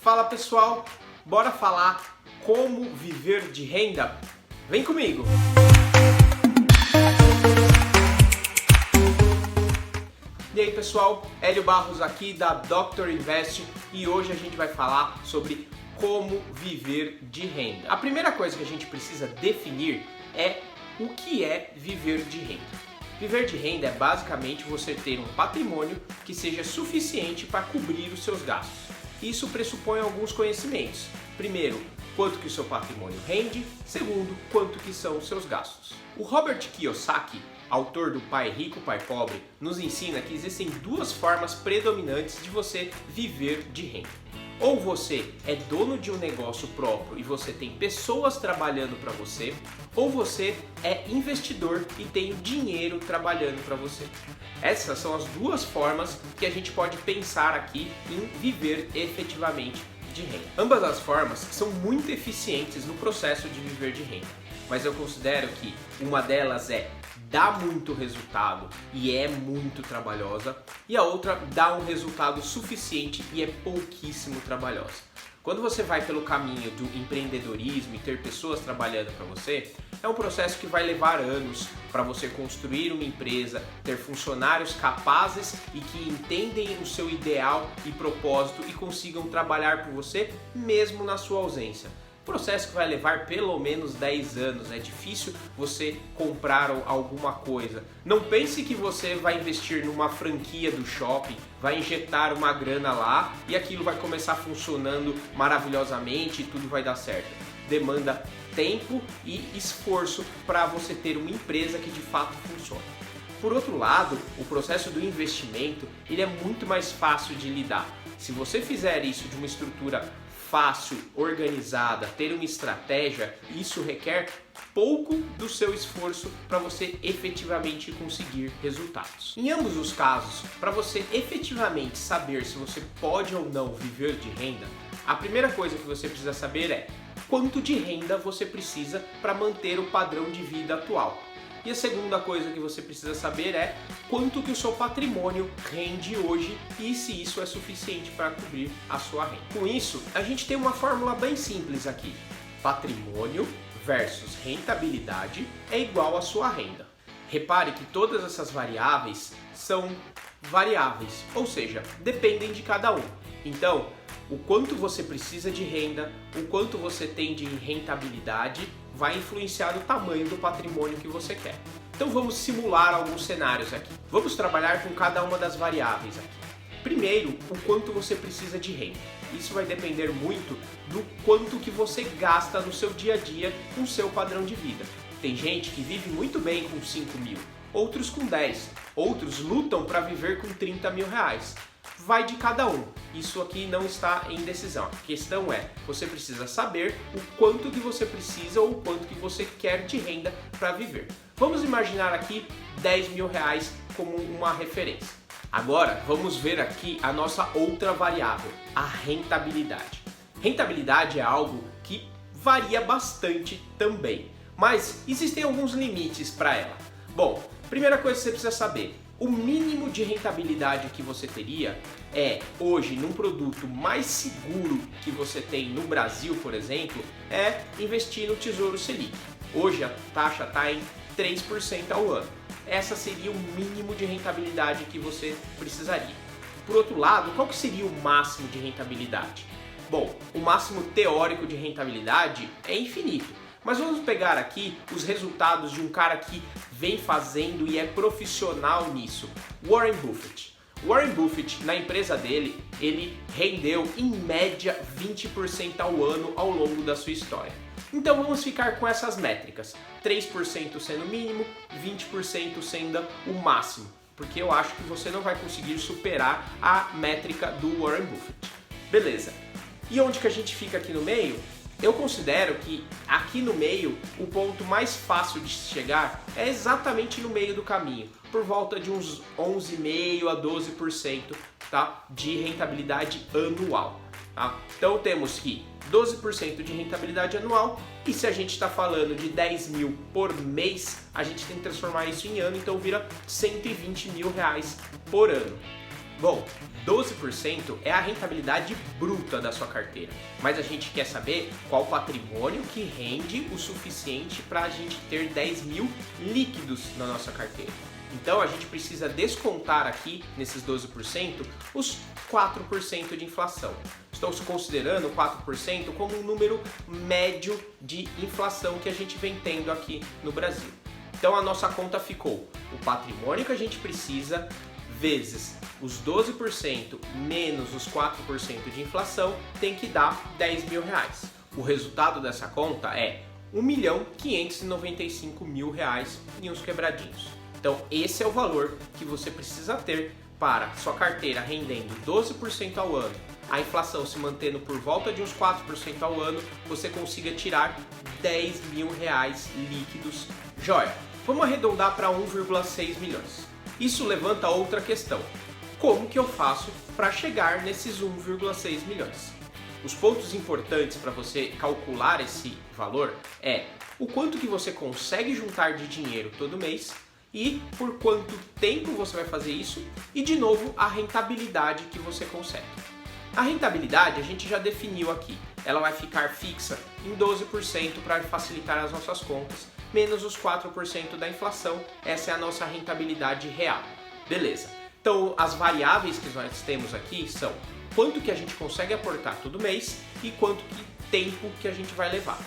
Fala pessoal, bora falar como viver de renda? Vem comigo! E aí pessoal, Hélio Barros aqui da Dr. Invest e hoje a gente vai falar sobre como viver de renda. A primeira coisa que a gente precisa definir é o que é viver de renda. Viver de renda é basicamente você ter um patrimônio que seja suficiente para cobrir os seus gastos. Isso pressupõe alguns conhecimentos. Primeiro, quanto que o seu patrimônio rende. Segundo, quanto que são os seus gastos. O Robert Kiyosaki, autor do Pai Rico, Pai Pobre, nos ensina que existem duas formas predominantes de você viver de renda. Ou você é dono de um negócio próprio e você tem pessoas trabalhando para você, ou você é investidor e tem dinheiro trabalhando para você. Essas são as duas formas que a gente pode pensar aqui em viver efetivamente de renda. Ambas as formas são muito eficientes no processo de viver de renda, mas eu considero que uma delas dá muito resultado e é muito trabalhosa, e a outra dá um resultado suficiente e é pouquíssimo trabalhosa. Quando você vai pelo caminho do empreendedorismo e ter pessoas trabalhando para você, é um processo que vai levar anos para você construir uma empresa, ter funcionários capazes e que entendem o seu ideal e propósito e consigam trabalhar por você mesmo na sua ausência. Processo que vai levar pelo menos 10 anos, é difícil você comprar alguma coisa. Não pense que você vai investir numa franquia do shopping, vai injetar uma grana lá e aquilo vai começar funcionando maravilhosamente e tudo vai dar certo. Demanda tempo e esforço para você ter uma empresa que de fato funcione. Por outro lado, o processo do investimento ele é muito mais fácil de lidar. Se você fizer isso de uma estrutura fácil, organizada, ter uma estratégia, isso requer pouco do seu esforço para você efetivamente conseguir resultados. Em ambos os casos, para você efetivamente saber se você pode ou não viver de renda, a primeira coisa que você precisa saber é quanto de renda você precisa para manter o padrão de vida atual. E a segunda coisa que você precisa saber é quanto que o seu patrimônio rende hoje e se isso é suficiente para cobrir a sua renda. Com isso, a gente tem uma fórmula bem simples aqui. Patrimônio versus rentabilidade é igual à sua renda. Repare que todas essas variáveis são variáveis, ou seja, dependem de cada um. Então, o quanto você precisa de renda, o quanto você tem de rentabilidade, vai influenciar o tamanho do patrimônio que você quer. Então vamos simular alguns cenários aqui. Vamos trabalhar com cada uma das variáveis aqui. Primeiro, o quanto você precisa de renda. Isso vai depender muito do quanto que você gasta no seu dia a dia com o seu padrão de vida. Tem gente que vive muito bem com 5 mil, outros com 10, outros lutam para viver com 30 mil reais. Vai de cada um. Isso aqui não está em decisão. A questão é, você precisa saber o quanto que você precisa ou o quanto que você quer de renda para viver. Vamos imaginar aqui 10 mil reais como uma referência. Agora, vamos ver aqui a nossa outra variável, a rentabilidade. Rentabilidade é algo que varia bastante também, mas existem alguns limites para ela. Bom, primeira coisa que você precisa saber, o mínimo de rentabilidade que você teria é, hoje, num produto mais seguro que você tem no Brasil, por exemplo, é investir no Tesouro Selic. Hoje a taxa está em 3% ao ano. Essa seria o mínimo de rentabilidade que você precisaria. Por outro lado, qual que seria o máximo de rentabilidade? Bom, o máximo teórico de rentabilidade é infinito. Mas vamos pegar aqui os resultados de um cara que vem fazendo e é profissional nisso, Warren Buffett. Warren Buffett, na empresa dele, ele rendeu em média 20% ao ano ao longo da sua história. Então vamos ficar com essas métricas, 3% sendo o mínimo, 20% sendo o máximo, porque eu acho que você não vai conseguir superar a métrica do Warren Buffett. Beleza, e onde que a gente fica aqui no meio? Eu considero que aqui no meio o ponto mais fácil de chegar é exatamente no meio do caminho, por volta de uns 11,5% a 12%, tá, de rentabilidade anual. Tá? Então temos que 12% de rentabilidade anual e se a gente está falando de 10 mil por mês, a gente tem que transformar isso em ano, então vira 120 mil reais por ano. Bom, 12% é a rentabilidade bruta da sua carteira, mas a gente quer saber qual patrimônio que rende o suficiente para a gente ter 10 mil líquidos na nossa carteira. Então a gente precisa descontar aqui, nesses 12%, os 4% de inflação. Estou considerando 4% como um número médio de inflação que a gente vem tendo aqui no Brasil. Então a nossa conta ficou o patrimônio que a gente precisa vezes os 12% menos os 4% de inflação tem que dar 10 mil reais. O resultado dessa conta é R$1.595.000 e uns quebradinhos. Então esse é o valor que você precisa ter para sua carteira rendendo 12% ao ano, a inflação se mantendo por volta de uns 4% ao ano, você consiga tirar 10 mil reais líquidos. Joia, vamos arredondar para 1,6 milhões. Isso levanta outra questão. Como que eu faço para chegar nesses 1,6 milhões? Os pontos importantes para você calcular esse valor é o quanto que você consegue juntar de dinheiro todo mês e por quanto tempo você vai fazer isso e, de novo, a rentabilidade que você consegue. A rentabilidade a gente já definiu aqui. Ela vai ficar fixa em 12% para facilitar as nossas contas, menos os 4% da inflação. Essa é a nossa rentabilidade real. Beleza. Então, as variáveis que nós temos aqui são quanto que a gente consegue aportar todo mês e quanto que tempo que a gente vai levar.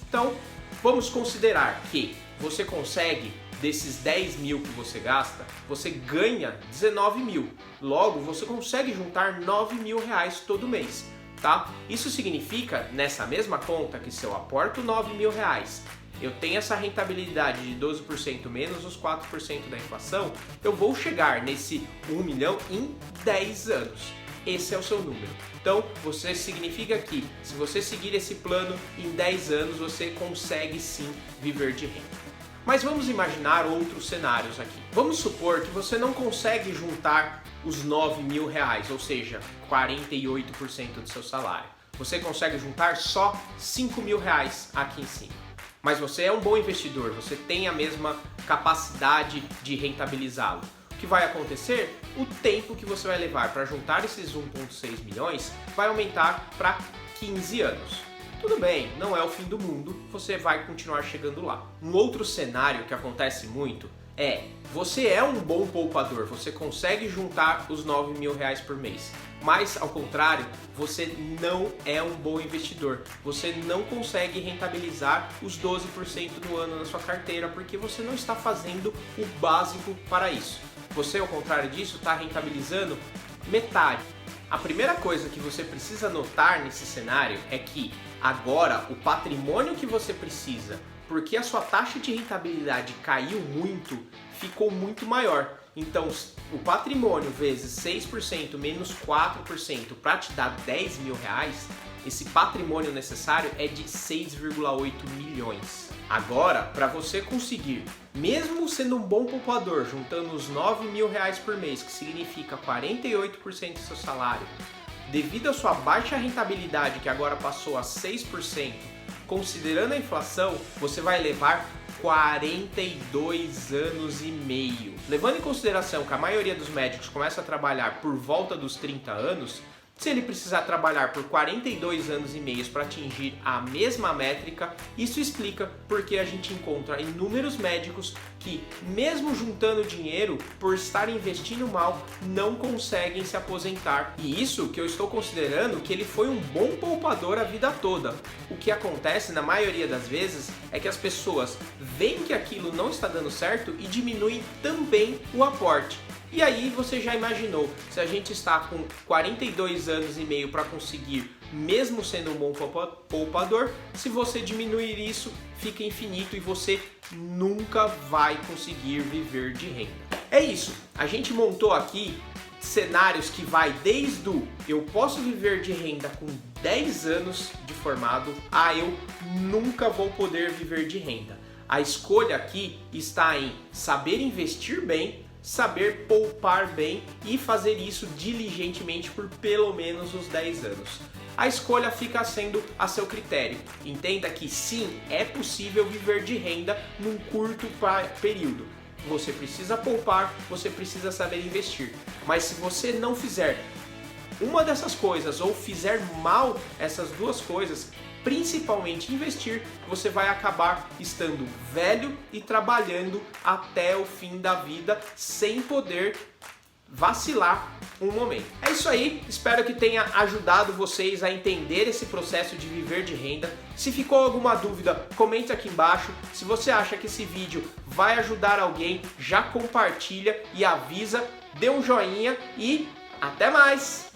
Então, vamos considerar que você consegue, desses 10 mil que você gasta, você ganha 19 mil. Logo, você consegue juntar 9 mil reais todo mês, tá? Isso significa, nessa mesma conta, que se eu aporto 9 mil reais, eu tenho essa rentabilidade de 12% menos os 4% da inflação, eu vou chegar nesse 1 milhão em 10 anos. Esse é o seu número. Então, você significa que, se você seguir esse plano, em 10 anos você consegue sim viver de renda. Mas vamos imaginar outros cenários aqui. Vamos supor que você não consegue juntar os 9 mil reais, ou seja, 48% do seu salário. Você consegue juntar só 5 mil reais aqui em cima. Mas você é um bom investidor, você tem a mesma capacidade de rentabilizá-lo. O que vai acontecer? O tempo que você vai levar para juntar esses 1,6 milhões vai aumentar para 15 anos. Tudo bem, não é o fim do mundo, você vai continuar chegando lá. Um outro cenário que acontece muito é, você é um bom poupador, você consegue juntar os 9 mil reais por mês, mas ao contrário, você não é um bom investidor, você não consegue rentabilizar os 12% do ano na sua carteira porque você não está fazendo o básico para isso. Você, ao contrário disso, está rentabilizando metade. A primeira coisa que você precisa notar nesse cenário é que agora o patrimônio que você precisa, porque a sua taxa de rentabilidade caiu muito, ficou muito maior. Então o patrimônio vezes 6% menos 4% para te dar 10 mil reais, esse patrimônio necessário é de 6,8 milhões. Agora, para você conseguir, mesmo sendo um bom poupador, juntando os 9 mil reais por mês, que significa 48% do seu salário, devido à sua baixa rentabilidade, que agora passou a 6%, considerando a inflação, você vai levar 42 anos e meio. Levando em consideração que a maioria dos médicos começa a trabalhar por volta dos 30 anos, se ele precisar trabalhar por 42 anos e meio para atingir a mesma métrica, isso explica porque a gente encontra inúmeros médicos que, mesmo juntando dinheiro, por estar investindo mal, não conseguem se aposentar. E isso que eu estou considerando que ele foi um bom poupador a vida toda. O que acontece na maioria das vezes é que as pessoas veem que aquilo não está dando certo e diminuem também o aporte. E aí você já imaginou, se a gente está com 42 anos e meio para conseguir, mesmo sendo um bom poupador, se você diminuir isso, fica infinito e você nunca vai conseguir viver de renda. É isso, a gente montou aqui cenários que vai desde o eu posso viver de renda com 10 anos de formado a eu nunca vou poder viver de renda. A escolha aqui está em saber investir bem, saber poupar bem e fazer isso diligentemente por pelo menos os 10 anos. A escolha fica sendo a seu critério. Entenda que sim, é possível viver de renda num curto período. você precisa poupar, você precisa saber investir. Mas se você não fizer uma dessas coisas ou fizer mal essas duas coisas, principalmente investir, você vai acabar estando velho e trabalhando até o fim da vida sem poder vacilar um momento. É isso aí, espero que tenha ajudado vocês a entender esse processo de viver de renda. Se ficou alguma dúvida, comente aqui embaixo. Se você acha que esse vídeo vai ajudar alguém, já compartilha e avisa, dê um joinha e até mais!